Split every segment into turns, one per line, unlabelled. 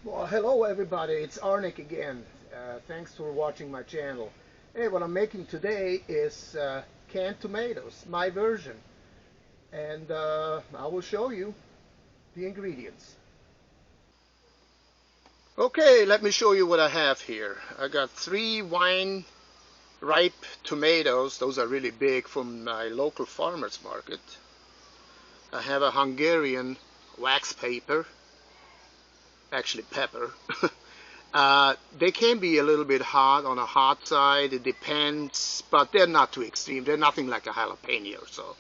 Well, hello everybody, it's Arnik again. Thanks for watching my channel. Hey, what I'm making today is canned tomatoes, my version. And I will show you the ingredients. Okay, let me show you what I have here. I got 3 wine ripe tomatoes. Those are really big, from my local farmer's market. I have a Hungarian wax paper, actually pepper. They can be a little bit hot, on a hot side, it depends, but they're not too extreme. They're nothing like a jalapeno. So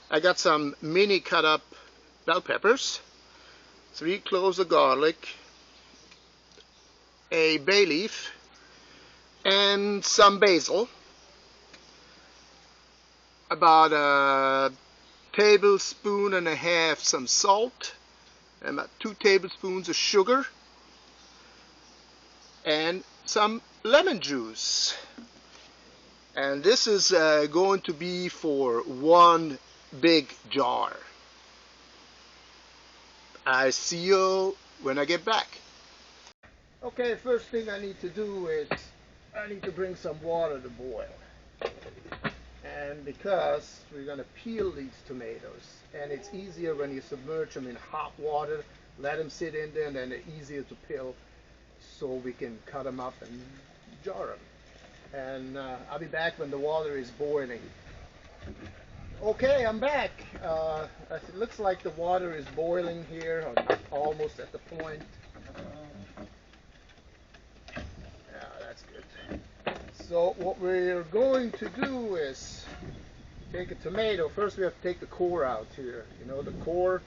I got some mini cut up bell peppers, 3 cloves of garlic, a bay leaf, and some basil, about a tablespoon and a half some salt, and about 2 tablespoons of sugar, and some lemon juice. And this is going to be for 1 big jar. I see you when I get back. Okay, first thing I need to do is I need to bring some water to boil. And because we're going to peel these tomatoes, and it's easier when you submerge them in hot water, let them sit in there, and then they're easier to peel, so we can cut them up and jar them. And I'll be back when the water is boiling. Okay, I'm back. It looks like the water is boiling here, or almost at the point. Yeah, that's good. So what we're going to do is take a tomato. First we have to take the core out here. You know, the core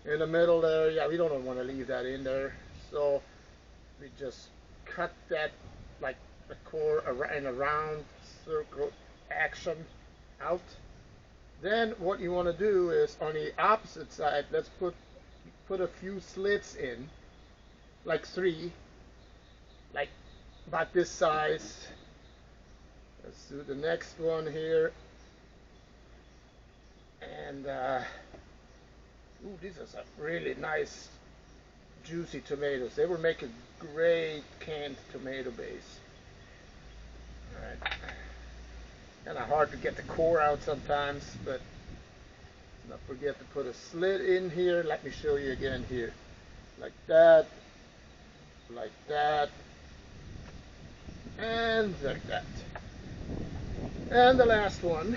in the middle there. Yeah, we don't want to leave that in there. So we just cut that, like the core in a round circle action out. Then what you want to do is on the opposite side, let's put a few slits in, like 3, like about this size. Let's do the next one here. And ooh, these are some really nice juicy tomatoes. They will make a great canned tomato base. Alright. Kind of hard to get the core out sometimes, but don't forget to put a slit in here. Let me show you again here. Like that, and like that. And the last one.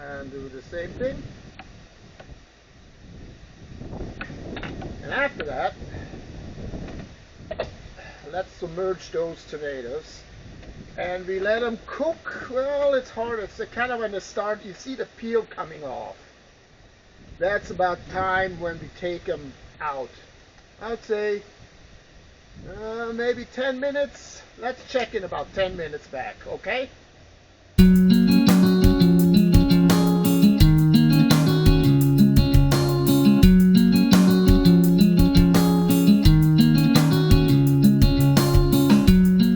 And do the same thing. And after that, let's submerge those tomatoes. And we let them cook. Well, it's hard. It's kind of when they start, you see the peel coming off. That's about time when we take them out. I'd say maybe 10 minutes. Let's check in about 10 minutes back, okay?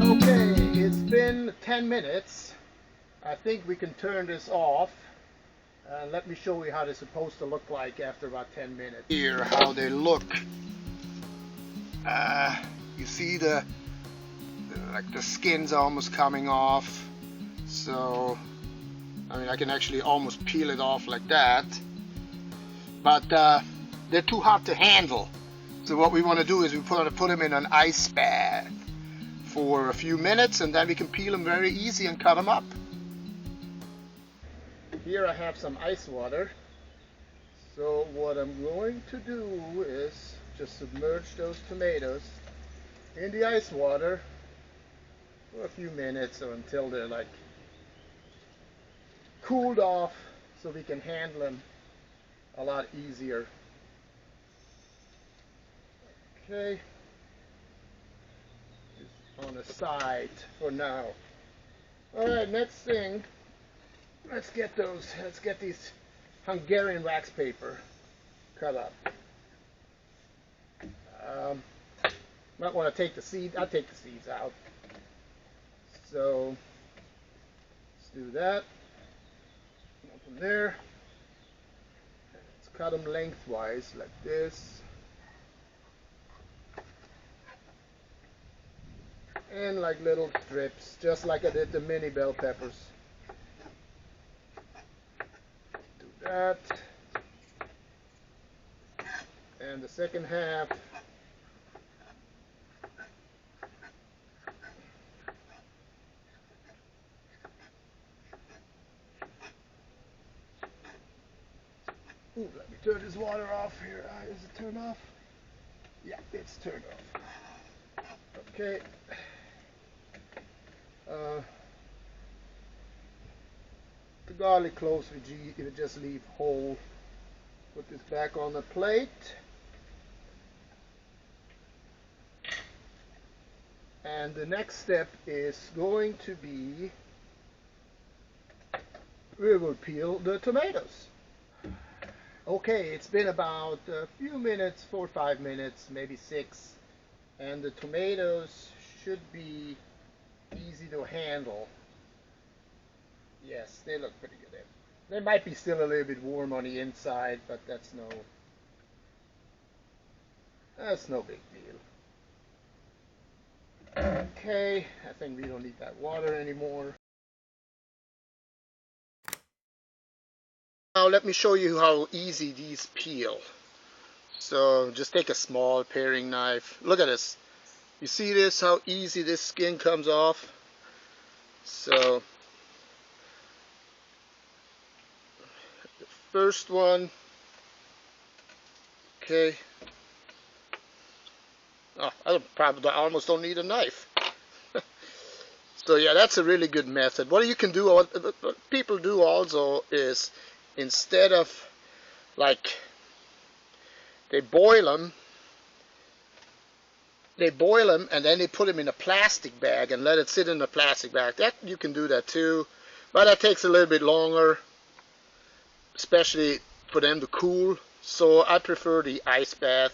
Okay, it's been 10 minutes. I think we can turn this off. Let me show you how they're supposed to look like after about 10 minutes. Here, how they look. You see like the skin's almost coming off. So, I mean, I can actually almost peel it off like that. But they're too hot to handle. So what we want to do is we put them in an ice bath for a few minutes, and then we can peel them very easy and cut them up. Here I have some ice water. So what I'm going to do is just submerge those tomatoes in the ice water for a few minutes, or until they're like cooled off, so we can handle them a lot easier. Okay, just on the side for now. Alright, next thing, let's get these Hungarian wax paper cut up. Might want to take the seeds. I'll take the seeds out. So do that. Now from there, let's cut them lengthwise like this. And like little strips, just like I did the mini bell peppers. Do that. And the second half, ooh, let me turn this water off here. Is it turned off? Yeah, it's turned off. Okay. The garlic cloves we just leave whole. Put this back on the plate. And the next step is going to be we will peel the tomatoes. Okay, it's been about a few minutes, 4 or 5 minutes, maybe 6, and the tomatoes should be easy to handle. Yes, they look pretty good. They might be still a little bit warm on the inside, but that's no big deal. Okay, I think we don't need that water anymore. Now let me show you how easy these peel. So just take a small paring knife. Look at this. You see this, how easy this skin comes off? So the first one, okay. Oh, I almost don't need a knife. So yeah, that's a really good method. What you can do, what people do also is, instead of, like, they boil them and then they put them in a plastic bag and let it sit in a plastic bag. That you can do that too, but that takes a little bit longer, especially for them to cool. So I prefer the ice bath.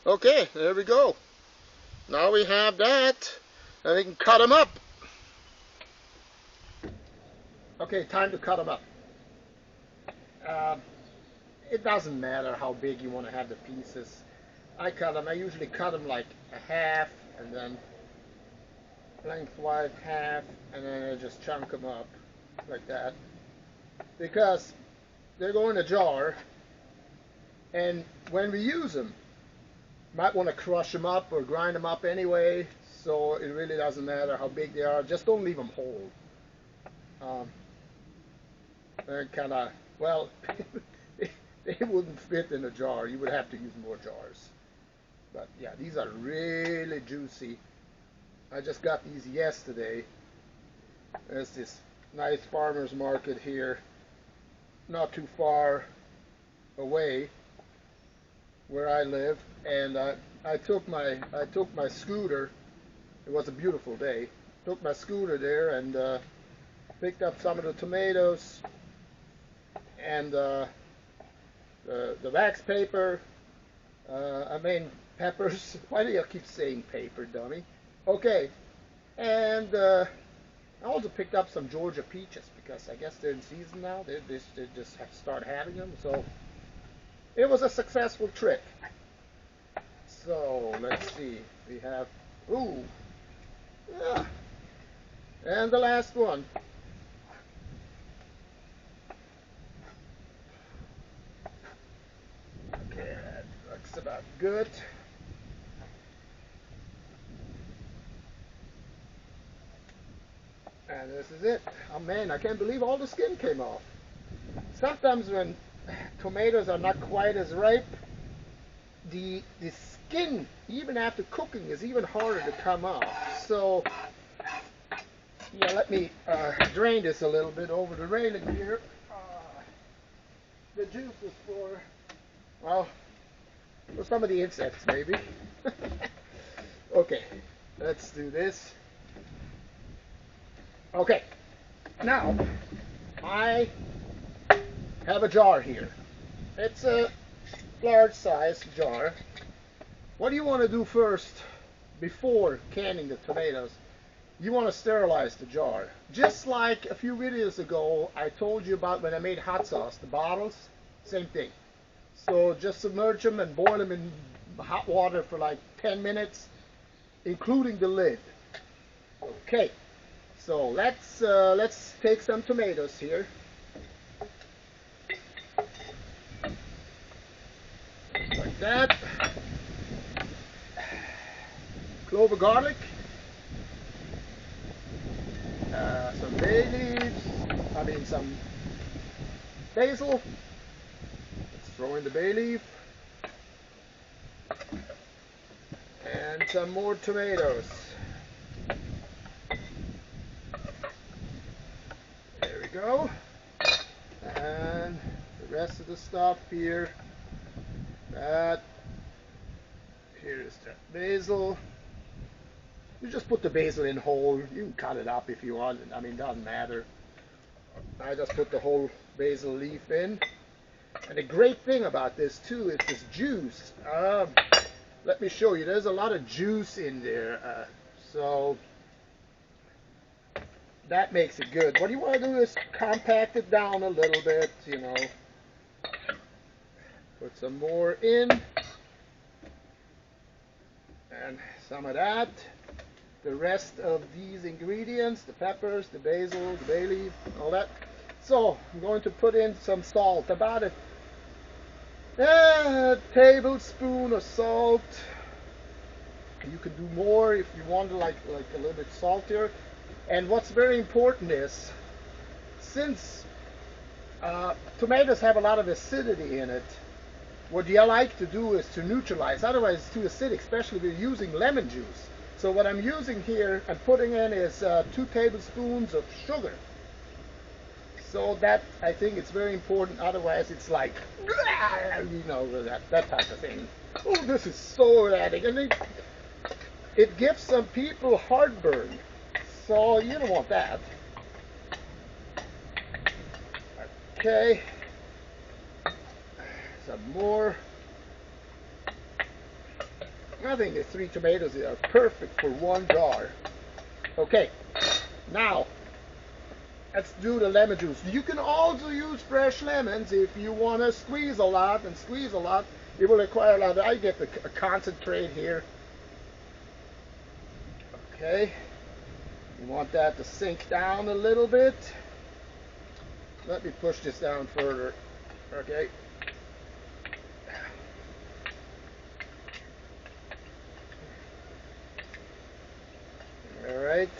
Okay, there we go. Now we have that, and we can cut them up. Okay, time to cut them up. It doesn't matter how big you want to have the pieces. I usually cut them like a half, and then lengthwise half, and then I just chunk them up like that. Because they go in a jar, and when we use them, might want to crush them up or grind them up anyway, so it really doesn't matter how big they are. Just don't leave them whole. They're kind of, well, they wouldn't fit in a jar. You would have to use more jars. But yeah, these are really juicy. I just got these yesterday. There's this nice farmer's market here, not too far away where I live, and I took my scooter. It was a beautiful day. Took my scooter there and picked up some of the tomatoes and the wax paper. Peppers. Why do you keep saying paper, dummy? Okay, and I also picked up some Georgia peaches because I guess they're in season now. They just have to start having them. So it was a successful trip. So let's see. We have, ooh, yeah, and the last one. Okay, that looks about good. And this is it. Oh man, I can't believe all the skin came off. Sometimes when tomatoes are not quite as ripe, the skin, even after cooking, is even harder to come off. So, yeah, let me drain this a little bit over the railing here. The juice is for some of the insects, maybe. Okay, let's do this. Okay, now I have a jar here. It's a large size jar. What do you want to do first before canning the tomatoes you want to sterilize the jar. Just like a few videos ago, I told you about when I made hot sauce, the bottles, same thing. So just submerge them and boil them in hot water for like 10 minutes, including the lid. Okay, so let's take some tomatoes here. Like that. Clove of garlic. Some bay leaves, some basil. Let's throw in the bay leaf. And some more tomatoes. There we go. And the rest of the stuff here. Here's the basil. You just put the basil in whole. You can cut it up if you want. I mean, it doesn't matter. I just put the whole basil leaf in. And the great thing about this too is this juice. Let me show you. There's a lot of juice in there. So that makes it good. What you want to do is compact it down a little bit, you know. Put some more in. And some of that. The rest of these ingredients, the peppers, the basil, the bay leaf, all that. So I'm going to put in some salt, about a tablespoon of salt. You can do more if you want to like a little bit saltier. And what's very important is, since tomatoes have a lot of acidity in it, what you like to do is to neutralize, otherwise it's too acidic, especially if you're using lemon juice. So what I'm using here, I'm putting in is 2 tablespoons of sugar. So that, I think it's very important, otherwise it's like, you know, that type of thing. Oh, this is so addictive. And it gives some people heartburn. So you don't want that. Okay. Some more. I think the 3 tomatoes are perfect for 1 jar. Okay, now let's do the lemon juice. You can also use fresh lemons if you want to squeeze a lot and squeeze a lot. It will require a lot. I get a concentrate here. Okay, you want that to sink down a little bit. Let me push this down further. Okay. Alright,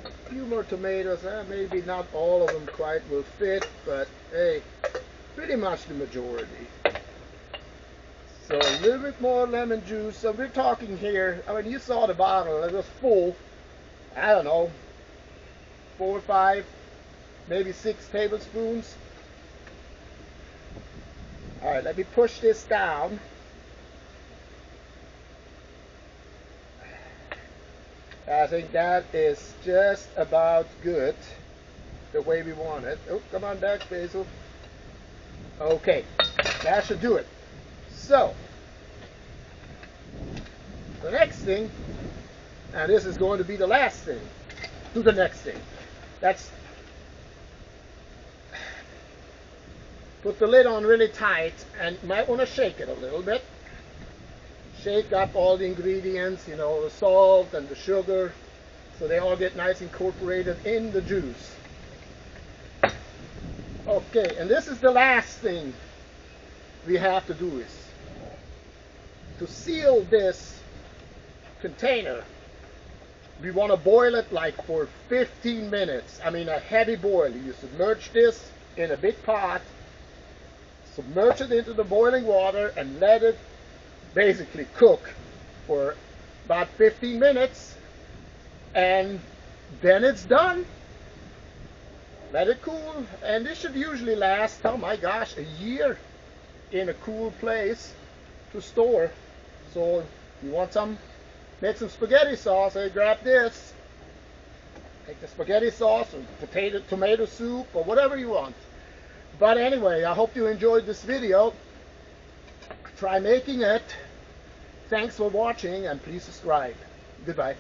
a few more tomatoes, maybe not all of them quite will fit, but hey, pretty much the majority. So a little bit more lemon juice. So we're talking here, I mean, you saw the bottle, it was full, I don't know, 4 or 5, maybe 6 tablespoons. Alright, let me push this down. I think that is just about good, the way we want it. Oh, come on back, basil. Okay, that should do it. So, the next thing, and this is going to be the last thing, do the next thing. That's, put the lid on really tight, and you might want to shake it a little bit. Shake up all the ingredients, you know, the salt and the sugar, so they all get nice incorporated in the juice. Okay, and this is the last thing we have to do is to seal this container. We want to boil it like for 15 minutes. I mean, a heavy boil. You submerge this in a big pot, submerge it into the boiling water, and let it basically cook for about 15 minutes, and then it's done. Let it cool, and this should usually last, oh my gosh, a year in a cool place to store. So you want some, make some spaghetti sauce, hey, grab this, take the spaghetti sauce or tomato soup or whatever you want. But anyway, I hope you enjoyed this video. Try making it. Thanks for watching, and please subscribe. Goodbye.